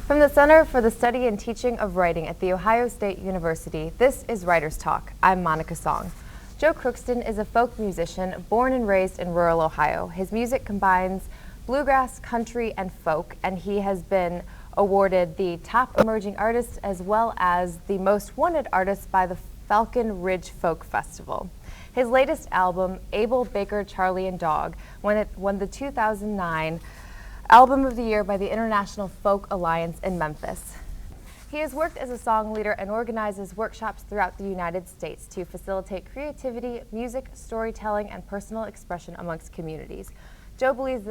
From the Center for the Study and Teaching of Writing at The Ohio State University, this is Writer's Talk. I'm Monica Song. Joe Crookston is a folk musician born and raised in rural Ohio. His music combines bluegrass, country, and folk, and he has been awarded the Top Emerging Artist as well as the Most Wanted Artist by the Falcon Ridge Folk Festival. His latest album, Abel, Baker, Charlie, and Dog, won the 2009 Album of the Year by the International Folk Alliance in Memphis. He has worked as a song leader and organizes workshops throughout the United States to facilitate creativity, music, storytelling, and personal expression amongst communities. Joe believes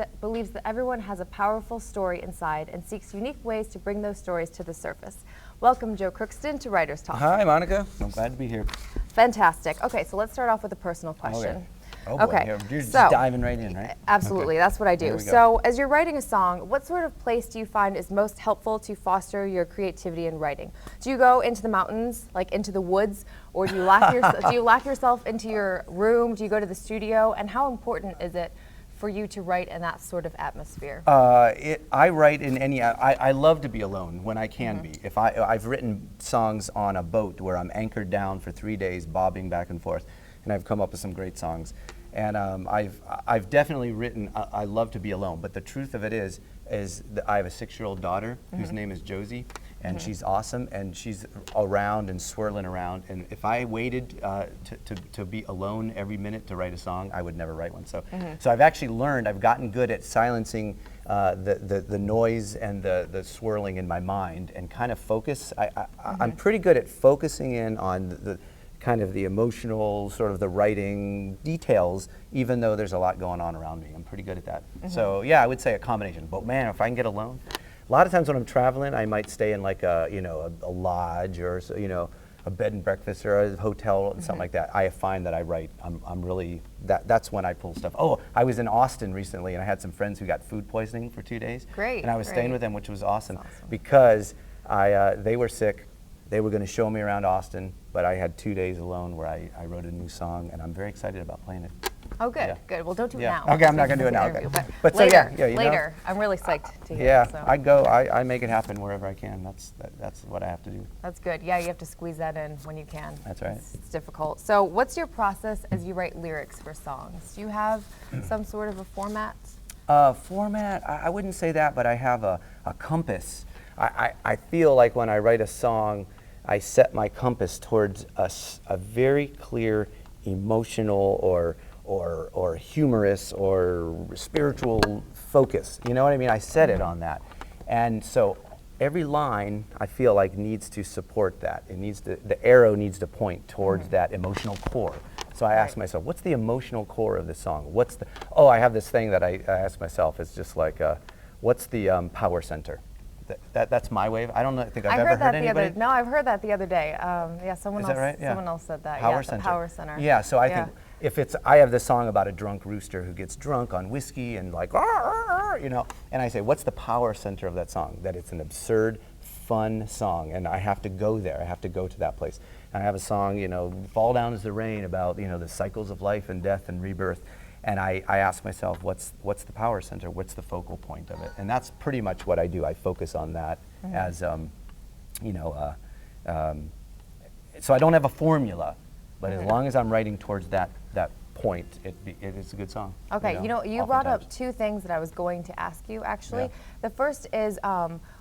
that everyone has a powerful story inside and seeks unique ways to bring those stories to the surface. Welcome, Joe Crookston, to Writer's Talk. Hi, Monica. I'm glad to be here. Fantastic. Okay, so let's start off with a personal question. Okay. Oh boy, okay. You're just diving right in, right? Absolutely, okay. That's what I do. So as you're writing a song, what sort of place do you find is most helpful to foster your creativity in writing? Do you go into the mountains, like into the woods, or do you lock yourself into your room? Do you go to the studio? And how important is it for you to write in that sort of atmosphere? I write in any, I love to be alone when I can be. If I've written songs on a boat where I'm anchored down for 3 days, bobbing back and forth, and I've come up with some great songs. And I've definitely written, I love to be alone, but the truth of it is that I have a 6-year-old daughter whose name is Josie, and she's awesome, and she's around and swirling around, and if I waited to be alone every minute to write a song, I would never write one. So I've actually learned, I've gotten good at silencing the noise and the swirling in my mind and kind of focus. I'm pretty good at focusing in on the kind of the emotional, sort of the writing details, even though there's a lot going on around me. I'm pretty good at that. So yeah, I would say a combination. But man, if I can get alone, a lot of times when I'm traveling, I might stay in like a lodge or a bed and breakfast or a hotel and something like that. I find that I write. I'm really that's when I pull stuff. Oh, I was in Austin recently, and I had some friends who got food poisoning for 2 days. Great. And I was staying with them, which was awesome. Because they were sick. They were going to show me around Austin, but I had 2 days alone where I wrote a new song, and I'm very excited about playing it. Oh, good, good. Well, don't do it now. Okay, I'm not going to do it now. Okay. But later, so later. I'm really psyched to hear. Yeah, So. I make it happen wherever I can. That's what I have to do. That's good. Yeah, you have to squeeze that in when you can. That's right. It's difficult. So what's your process as you write lyrics for songs? Do you have some sort of a format? Format? I wouldn't say that, but I have a compass. I feel like when I write a song, I set my compass towards a very clear emotional or humorous or spiritual focus. You know what I mean? I set it on that. And so every line I feel like needs to support that. It needs to, the arrow needs to point towards that emotional core. So I ask myself, what's the emotional core of the song? I have this thing that I ask myself. It's just like, what's the power center? That's my way. I don't think I've ever heard anybody. No, I've heard that the other day. Yeah, someone else. Right? Yeah. Someone else said that. Power yeah, center. Power center. Yeah. So I think if I have this song about a drunk rooster who gets drunk on whiskey and like, and I say, what's the power center of that song? That it's an absurd, fun song, and I have to go there. I have to go to that place. And I have a song, Fall Down As the Rain, about the cycles of life and death and rebirth. And I ask myself, what's the power center? What's the focal point of it? And that's pretty much what I do. I focus on that as, so I don't have a formula, but as long as I'm writing towards that point, it is a good song. Okay, you brought up two things that I was going to ask you, actually. Yeah. The first is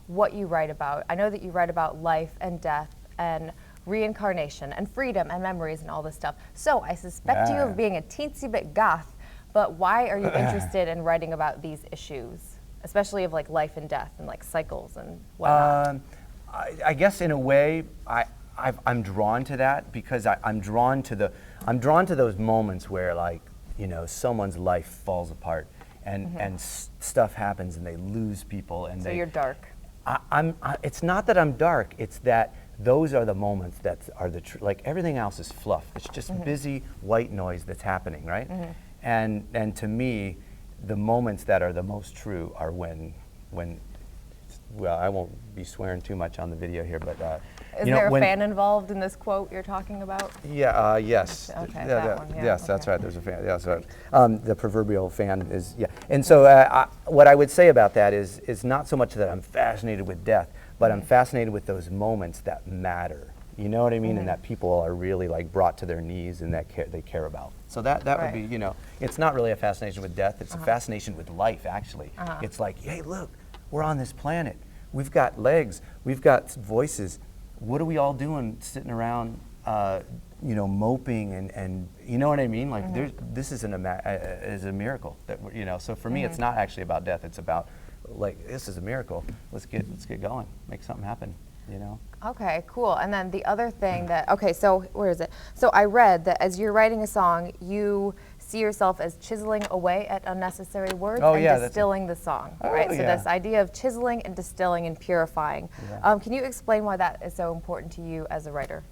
what you write about. I know that you write about life and death and reincarnation and freedom and memories and all this stuff. So I suspect you of being a teensy bit goth. But why are you interested in writing about these issues, especially of like life and death and like cycles and whatnot? I guess in a way, I'm drawn to that because I'm drawn to those moments where someone's life falls apart and stuff happens and they lose people and so you're dark. It's not that I'm dark. It's that those are the moments that are like everything else is fluff. It's just busy white noise that's happening, right? And to me, the moments that are the most true are when well, I won't be swearing too much on the video here, but is there a fan involved in this quote you're talking about? Yeah. Yes. Okay. That one, yes, okay. That's right. There's a fan. Yeah, that's right. The proverbial fan is And so what I would say about that is not so much that I'm fascinated with death, but I'm fascinated with those moments that matter. You know what I mean? And that people are really like brought to their knees and that they care about. So that would be, you know, it's not really a fascination with death, it's a fascination with life, actually. It's like, hey, look, we're on this planet. We've got legs, we've got voices. What are we all doing sitting around, you know, moping and you know what I mean? Like, this is is a miracle that you know. So for me, it's not actually about death. It's about like, this is a miracle. Let's get going. Make something happen. You know. Okay, cool. And then the other thing that, okay, so where is it? So I read that as you're writing a song, you see yourself as chiseling away at unnecessary words and distilling the song, right? So this idea of chiseling and distilling and purifying. Can you explain why that is so important to you as a writer?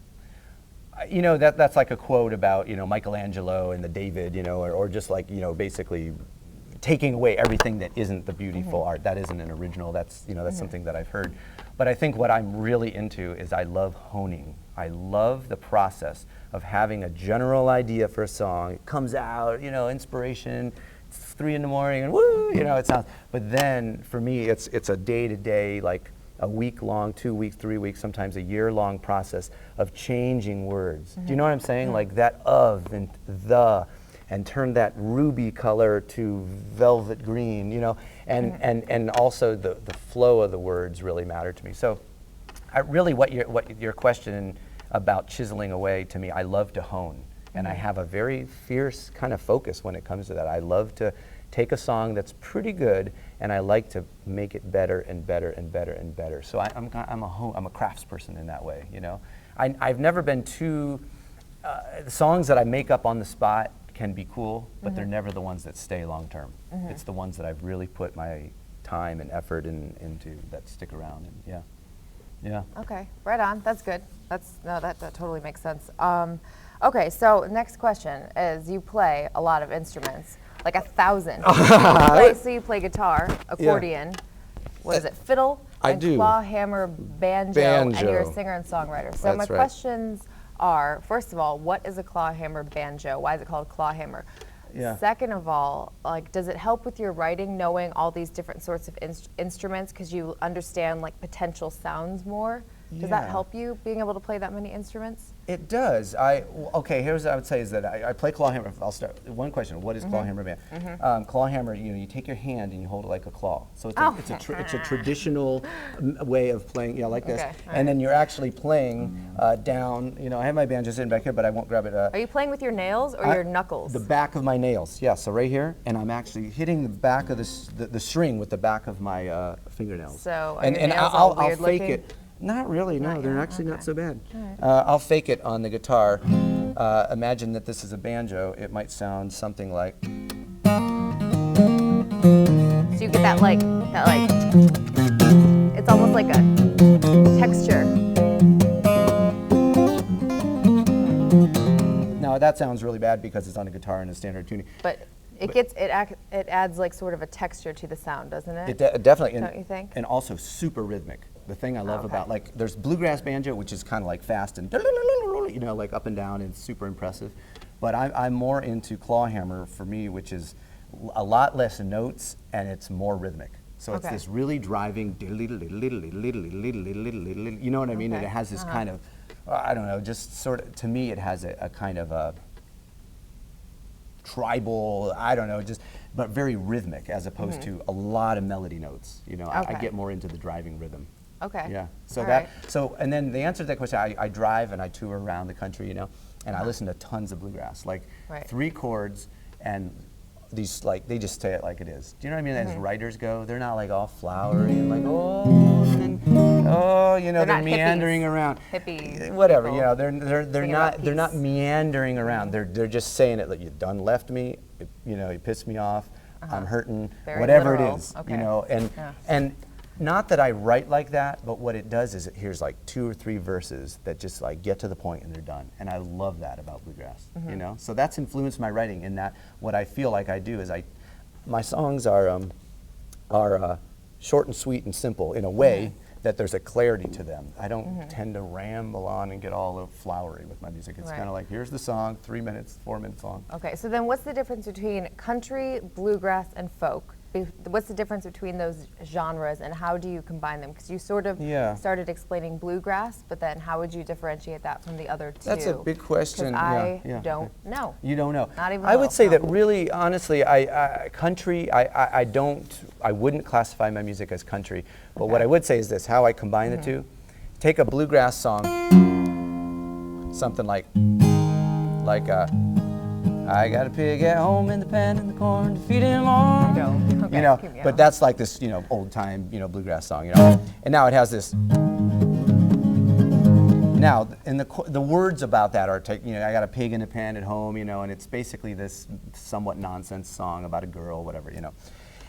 You know, that's like a quote about, you know, Michelangelo and the David, you know, or just like, you know, basically taking away everything that isn't the beautiful art. That isn't an original. That's, you know, that's something that I've heard. But I think what I'm really into is I love honing. I love the process of having a general idea for a song. It comes out, you know, inspiration, it's 3 in the morning, and woo, you know, it sounds. But then for me, it's a day-to-day, like a week-long, 2 weeks, 3 weeks, sometimes a year-long process of changing words. Do you know what I'm saying? Like that of and the, and turn that ruby color to velvet green, you know, and also the flow of the words really matter to me. So really what your question about chiseling away, to me, I love to hone, and I have a very fierce kind of focus when it comes to that. I love to take a song that's pretty good, and I like to make it better and better and better and better. So I'm a craftsperson in that way, you know. I've never been too, the songs that I make up on the spot can be cool, but they're never the ones that stay long term. It's the ones that I've really put my time and effort into that stick around, and yeah. Okay, right on. That's good. That totally makes sense. Okay, so next question is, you play a lot of instruments, like 1,000. So you play guitar, accordion, what is it, fiddle, and claw hammer, banjo, and you're a singer and songwriter. So my questions are, first of all, what is a claw hammer banjo? Why is it called claw hammer? Second of all, like, does it help with your writing knowing all these different sorts of instruments because you understand like potential sounds more? Does that help you, being able to play that many instruments? It does. Okay, here's what I would say is that I play claw hammer. I'll start. One question, what is claw hammer band? Claw hammer, you know, you take your hand and you hold it like a claw. So it's a traditional way of playing, you know, like this. And then you're actually playing down, you know, I have my banjo sitting back here, but I won't grab it. Are you playing with your nails or your knuckles? The back of my nails, yeah, so right here, and I'm actually hitting the back of the string with the back of my fingernails. So are your nails all weird I'll fake looking? it. Not really, no, they're actually not so bad. I'll fake it on the guitar. Imagine that this is a banjo. It might sound something like. So you get that like, it's almost like a texture. Now that sounds really bad because it's on a guitar in a standard tuning. But it adds like sort of a texture to the sound, doesn't it? It definitely. Don't you think? And also super rhythmic. The thing I love about, like, there's bluegrass banjo, which is kind of like fast and, you know, like up and down, and super impressive. But I'm more into claw hammer for me, which is a lot less notes and it's more rhythmic. So it's this really driving, you know what I mean? And it has this kind of, I don't know, just sort of, to me it has a kind of a tribal, I don't know, just, but very rhythmic as opposed to a lot of melody notes. You know, I get more into the driving rhythm. Okay. Yeah. So All so, and then the answer to that question, I drive and I tour around the country, you know, and I listen to tons of bluegrass, like 3 chords, and these, like, they just say it like it is. Do you know what I mean? As writers go, they're not like all flowery and like, you know, they're meandering around. Hippies. Whatever, you know, they're not meandering around. They're just saying it like, you done left me, you know, you pissed me off, I'm hurting, Very whatever literal. it is, you know, and not that I write like that, but what it does is here's like 2 or 3 verses that just like get to the point and they're done. And I love that about bluegrass, you know? So that's influenced my writing in that what I feel like I do is my songs are short and sweet and simple in a way that there's a clarity to them. I don't tend to ramble on and get all flowery with my music. It's kind of like, here's the song, 3 minutes, 4 minutes long. Okay, so then what's the difference between country, bluegrass, and folk? what's the difference between those genres, and how do you combine them? Because you sort of started explaining bluegrass, but then how would you differentiate that from the other two? That's a big question. I don't know. You don't know. Not even. I would say that really, honestly, country. I wouldn't classify my music as country, but what I would say is this: how I combine the two. Take a bluegrass song, something like I got a pig at home in the pan in the corn to feed him on. Okay, you know, but that's like this, old time, bluegrass song, And now it has this. Now, and the words about that are, I got a pig in a pan at home, and it's basically this somewhat nonsense song about a girl, whatever,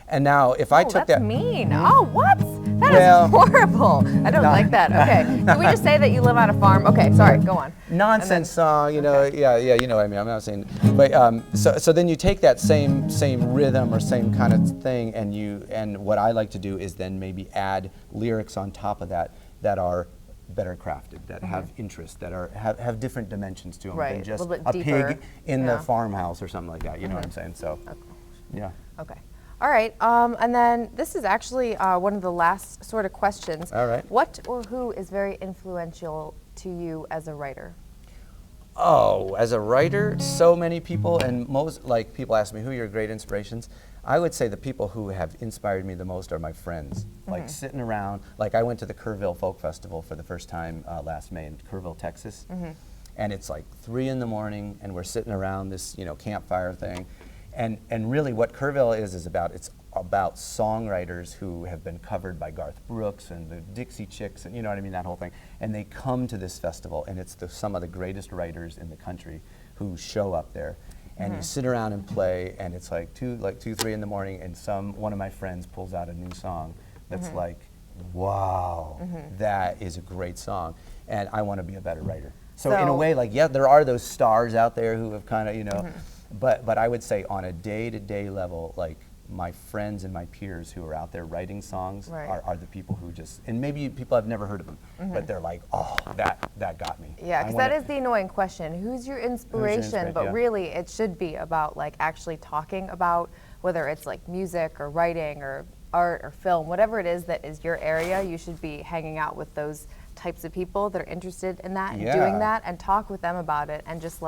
And now, if I took that's that, mean. Oh, what? That is horrible. I don't like that. Okay. Can we just say that you live on a farm? Okay, sorry. Go on. Nonsense song, yeah, you know what I mean. I'm not saying, but so then you take that same rhythm or same kind of thing, and what I like to do is then maybe add lyrics on top of that are better crafted, that have interest, that have different dimensions to them than just a pig in the farmhouse or something like that. You know what I'm saying? So, yeah. Okay. All right, and then this is actually one of the last sort of questions. All right. What or who is very influential to you as a writer? Oh, as a writer, so many people, and most, people ask me, who are your great inspirations? I would say the people who have inspired me the most are my friends. Like sitting around, I went to the Kerrville Folk Festival for the first time last May in Kerrville, Texas. And it's like 3 in the morning, and we're sitting around this, campfire thing. And really what Kerrville is about, it's about songwriters who have been covered by Garth Brooks and the Dixie Chicks, and you know what I mean, that whole thing. And they come to this festival, and it's some of the greatest writers in the country who show up there. And you sit around and play, and it's like 2, 3 in the morning, and one of my friends pulls out a new song that's like, wow, that is a great song, and I want to be a better writer. So in a way, there are those stars out there who have kind of, But I would say on a day-to-day level, my friends and my peers who are out there writing songs are the people who just, and maybe people have never heard of them, but they're like, oh, that got me. Yeah, because that is the annoying question. Who's your inspiration? But really, it should be about actually talking about whether it's music or writing or art or film, whatever it is that is your area. You should be hanging out with those types of people that are interested in that and doing that, and talk with them about it, and just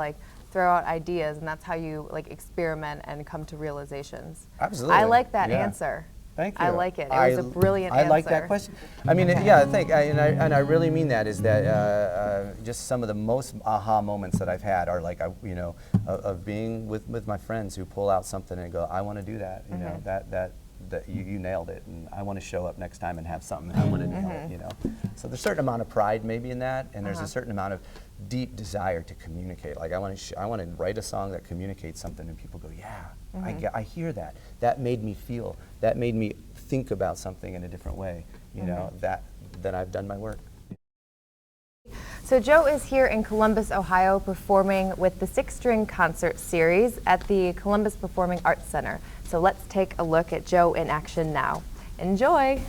throw out ideas, and that's how you experiment and come to realizations. Absolutely. I like that answer. Thank you. I like it. It was a brilliant answer. I like that question. I mean, and I really mean that, is that just some of the most aha moments that I've had are of being with my friends who pull out something and go, I want to do that. That you nailed it, and I want to show up next time and have something, and I want to nail it. So there's a certain amount of pride maybe in that, and there's a certain amount of deep desire to communicate. I want to write a song that communicates something, and people go, yeah, I hear that. That made me feel. That made me think about something in a different way. That I've done my work. So Joe is here in Columbus, Ohio, performing with the 6-String Concert Series at the Columbus Performing Arts Center. So let's take a look at Joe in action now. Enjoy!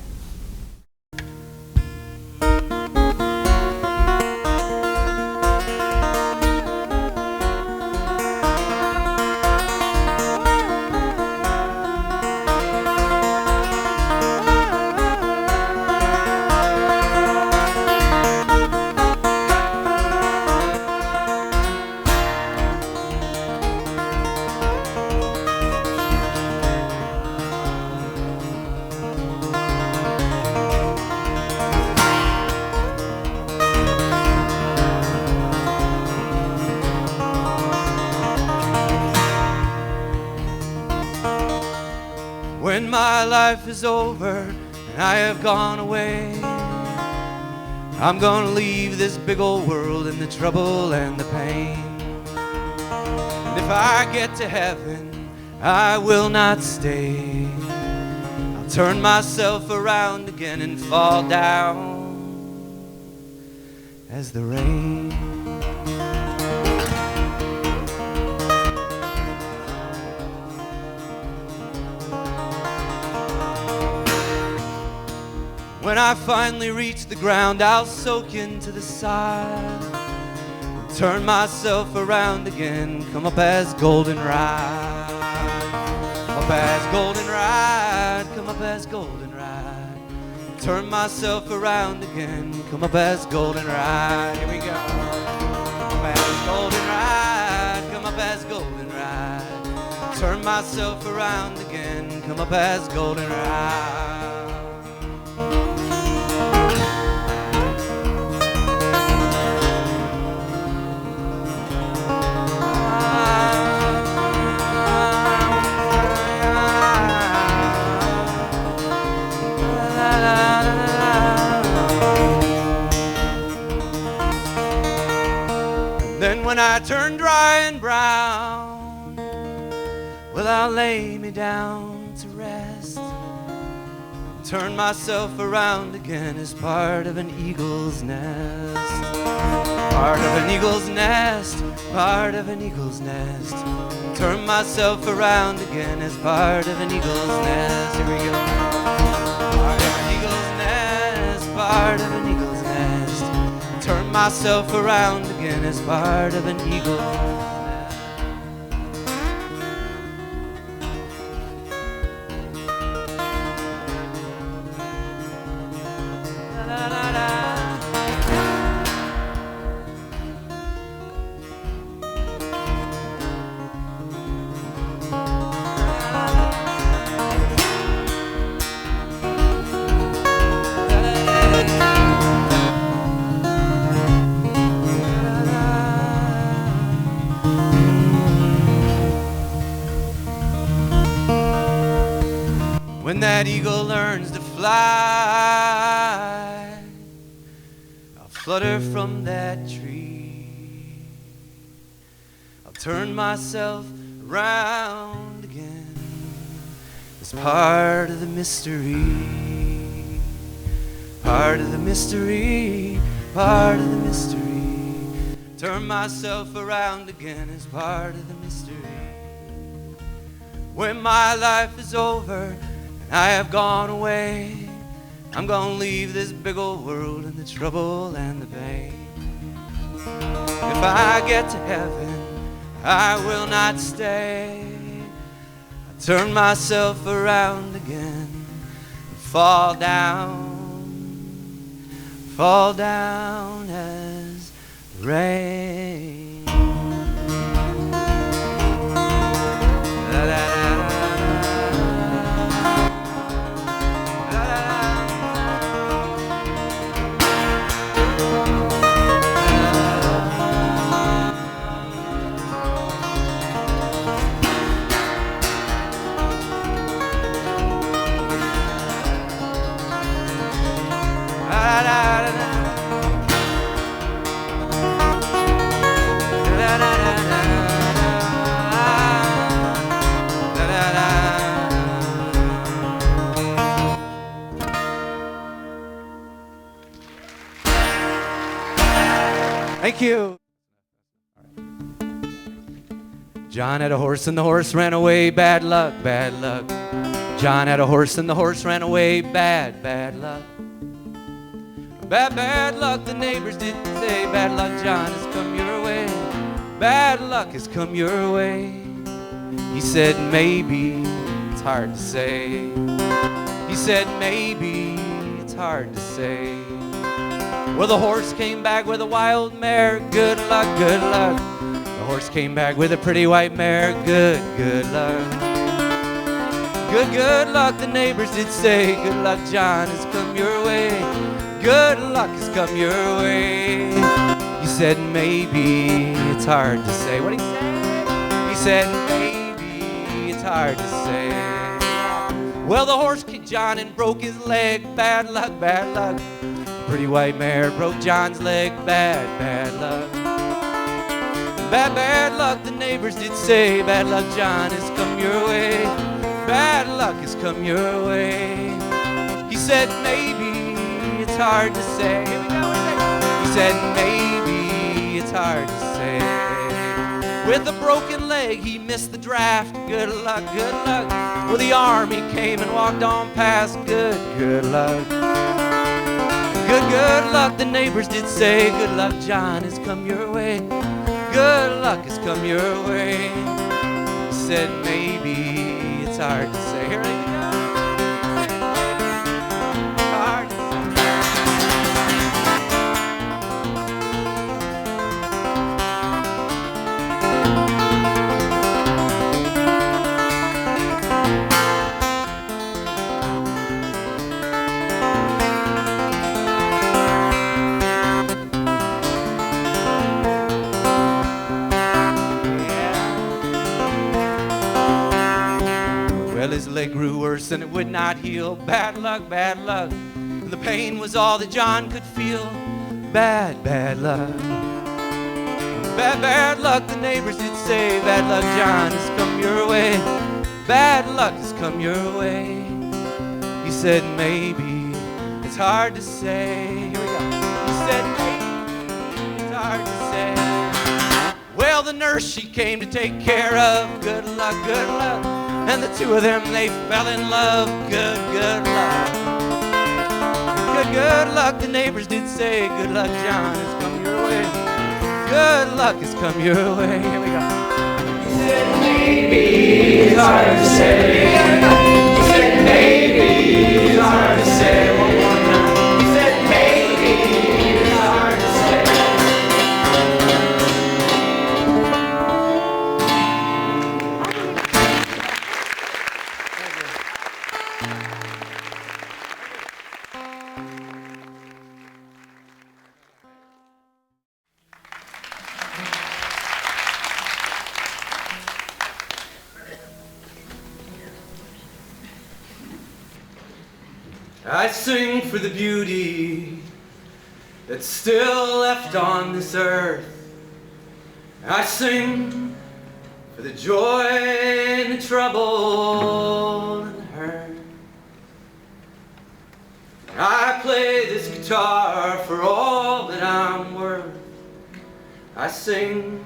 When my life is over and I have gone away, I'm gonna leave this big old world and the trouble and the pain. And if I get to heaven, I will not stay. I'll turn myself around again and fall down as the rain. When I finally reach the ground, I'll soak into the side, turn myself around again, come up as goldenrod. I'll as goldenrod, come up as goldenrod. Turn myself around again, come up as goldenrod. Here we go. Come up as goldenrod, come up as goldenrod. Turn myself around again, come up as goldenrod. Then when I turn dry and brown, well, I'll lay me down to rest. Turn myself around again as part of an eagle's nest. Part of an eagle's nest, part of an eagle's nest. Turn myself around again as part of an eagle's nest. Here we go. Part of an eagle's nest, part of an eagle's nest. Turn myself around again as part of an eagle's nest. La, la, la. When that eagle learns to fly, I'll flutter from that tree. I'll turn myself around again as part of the mystery. Part of the mystery, part of the mystery. Turn myself around again as part of the mystery. When my life is over, I have gone away, I'm gonna leave this big old world and the trouble and the pain. If I get to heaven, I will not stay. I turn myself around again and fall down as rain. La, la, la. Thank you. John had a horse and the horse ran away. Bad luck, bad luck. John had a horse and the horse ran away. Bad, bad luck. Bad, bad luck, the neighbors didn't say. Bad luck, John, has come your way. Bad luck has come your way. He said maybe, it's hard to say. He said maybe, it's hard to say. Well, the horse came back with a wild mare. Good luck, good luck. The horse came back with a pretty white mare. Good, good luck. Good, good luck, the neighbors did say. Good luck, John, has come your way. Good luck has come your way. He said maybe, it's hard to say. What did he say? He said maybe, it's hard to say. Well, the horse kicked John and broke his leg. Bad luck, bad luck. Pretty white mare broke John's leg. Bad, bad luck. Bad, bad luck, the neighbors did say. Bad luck, John, has come your way. Bad luck has come your way. He said maybe, it's hard to say. Here we go. He said maybe, it's hard to say. With a broken leg, he missed the draft. Good luck, good luck. Well, the army came and walked on past. Good, good luck. Good, good luck, the neighbors did say. Good luck, John, has come your way. Good luck has come your way. He said maybe, it's hard to say. Here we go. Hard to say. Well, his leg grew worse and it would not heal. Bad luck, bad luck. And the pain was all that John could feel. Bad, bad luck. Bad, bad luck, the neighbors did say. Bad luck, John, has come your way. Bad luck has come your way. He said maybe, it's hard to say. Here we go. He said maybe, it's hard to say. Well, the nurse she came to take care of. Good luck, good luck. And the two of them, they fell in love. Good, good luck. Good, good luck, the neighbors did say. Good luck, John, has come your way. Good luck has come your way. Here we go. He said maybe it's hard to say. He said maybe it's hard to say. One more time. He said maybe it's hard to say. I sing for the beauty that's still left on this earth. I sing for the joy and the trouble and the hurt. I play this guitar for all that I'm worth. I sing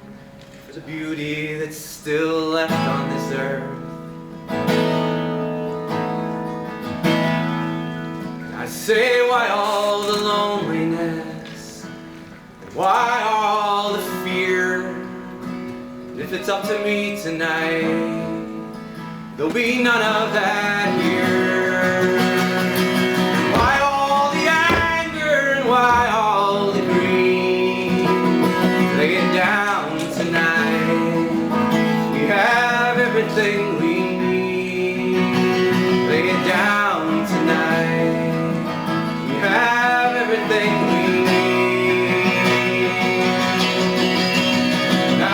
for the beauty that's still left on this earth. I say, why all the loneliness? Why all the fear? And if it's up to me tonight, there'll be none of that here. Why all the anger and why all the grief? Lay it down tonight. We have everything we need. Lay it down tonight. Have everything we need. And I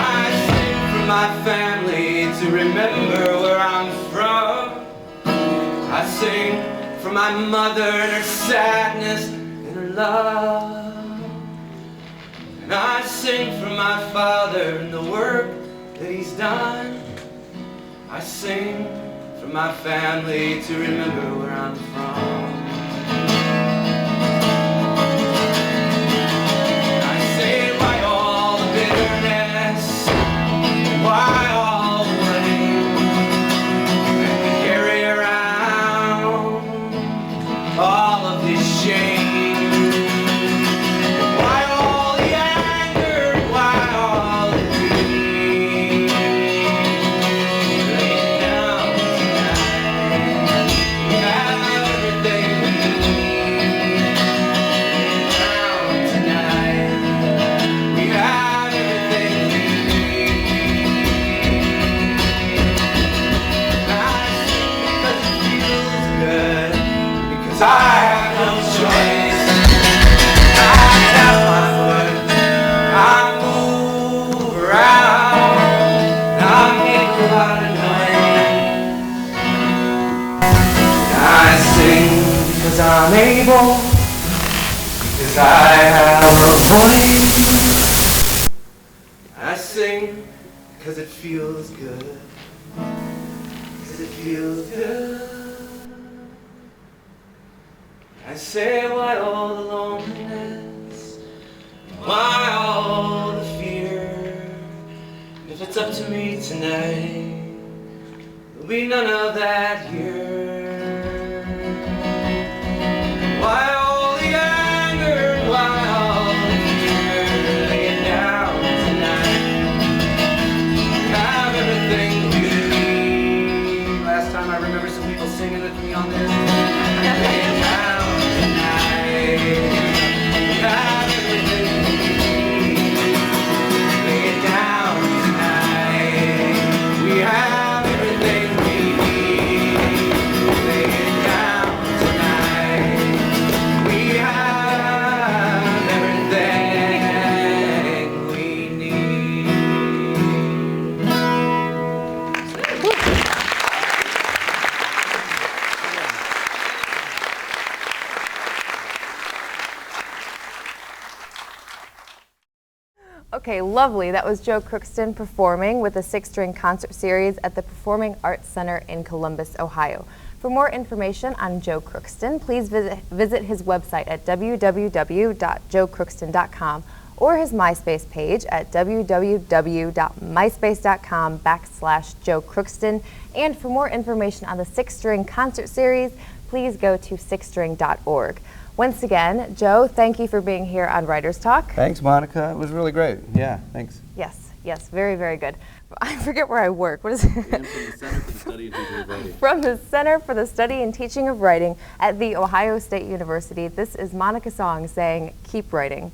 sing for my family to remember where I'm from. I sing for my mother and her sadness and her love. And I sing for my father and the work that he's done. I sing for my family to remember where I'm from. Why all the blame that we carry around all of this shame? Why all the anger? Why all the grief? Lay it down tonight. We have everything we need. Lay it down tonight. We have everything we need. I have no choice. I tap my foot, I move around, I make a lot of noise. I sing because I'm able, because I have a voice. I sing because it feels good, because it feels good. I say, why all the loneliness? Why all the fear? And if it's up to me tonight, there'll be none of that here. Why all the anger? Why all the fear? Lay it down tonight. Have everything we need. Last time I Okay, lovely. That was Joe Crookston performing with a 6-string concert series at the Performing Arts Center in Columbus, Ohio. For more information on Joe Crookston, please visit his website at www.joecrookston.com or his MySpace page at www.myspace.com/Joe Crookston. And for more information on the 6-string concert series, please go to sixstring.org. Once again, Joe, thank you for being here on Writers Talk. Thanks, Monica. It was really great. Yeah, thanks. Yes, very, very good. I forget where I work. What is it? From the Center for the Study and Teaching of Writing at The Ohio State University, this is Monica Song saying, keep writing.